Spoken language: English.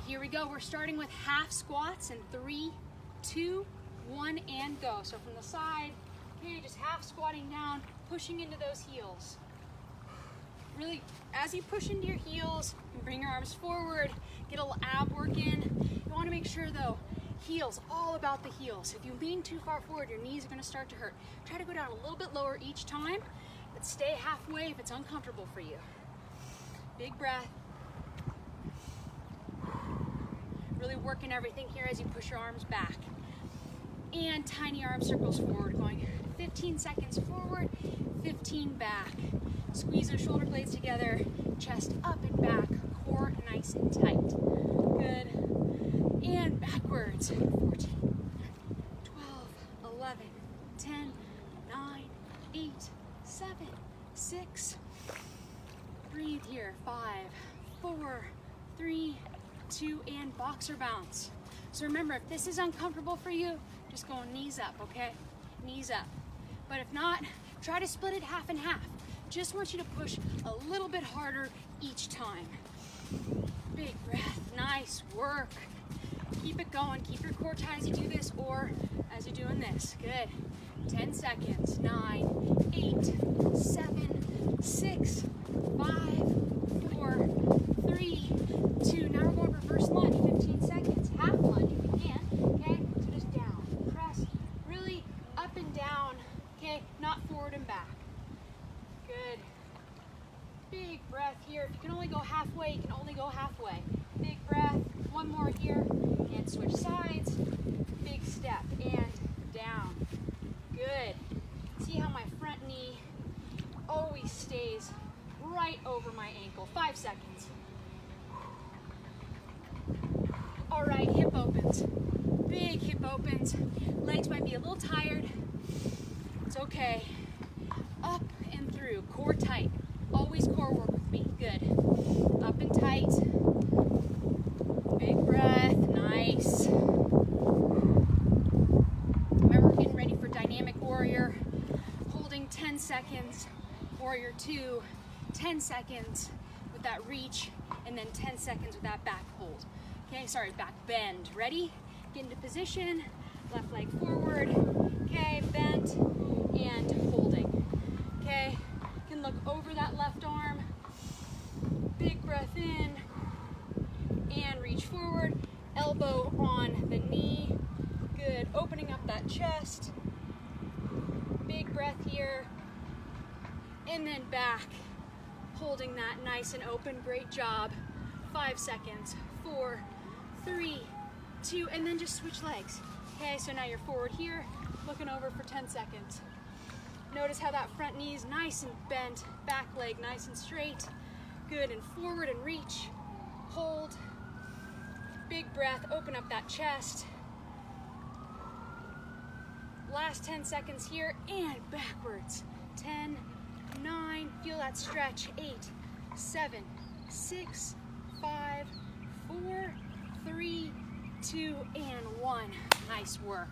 here we go. We're starting with half squats in 3, 2, 1, and go. So from the side, okay, just half squatting down, pushing into those heels. Really, as you push into your heels, you bring your arms forward, get a little ab work in. You want to make sure though, heels, all about the heels. If you lean too far forward, your knees are going to start to hurt. Try to go down a little bit lower each time, but stay halfway if it's uncomfortable for you. Big breath. Really working everything here as you push your arms back. And tiny arm circles forward, going 15 seconds forward, 15 back. Squeeze those shoulder blades together, chest up and back, core nice and tight. Good. And backwards. 14, 12, 11, 10, 9, 8, 7, 6. Breathe here. 5, 4, 3, 2, and boxer bounce. So remember, if this is uncomfortable for you, just go knees up, okay? Knees up. But if not, try to split it half and half. Just want you to push a little bit harder each time. Big breath, nice work. Keep it going, keep your core tight as you do this or as you're doing this. Good. 10 seconds. 9, 8, 7, 6, 5, 4, 3, 2. Now we're going reverse lunge, 15 seconds. Half lunge if you can, okay? So just down, press, really up and down, okay? Not forward and back. Good. Big breath here. If you can only go halfway, you can only go halfway. Big breath. One more here. And switch sides. Big step. And down. Good. See how my front knee always stays right over my ankle. 5 seconds. All right, hip opens. Big hip opens. Legs might be a little tired. It's okay. Up and through, core tight. Always core work with me. Good. Up and tight. Big breath. Nice. Remember, we're getting ready for dynamic warrior. Holding 10 seconds. Warrior 2, 10 seconds with that reach, and then 10 seconds with that back hold. Okay, sorry, back bend. Ready? Get into position. Left leg forward. Okay, bent and holding. Okay, you can look over that left arm. Big breath in and reach forward. Elbow on the knee. Good. Opening up that chest. Big breath here. And then back. Holding that nice and open. Great job. 5 seconds. 4, 3, 2, and then just switch legs. Okay, so now you're forward here, looking over for 10 seconds. Notice how that front knee is nice and bent, back leg nice and straight. Good, and forward and reach. Hold. Big breath, open up that chest. Last 10 seconds here, and backwards. 10, 9, feel that stretch. 8, 7, 6, 5, 4, 3, 2, and 1. Nice work.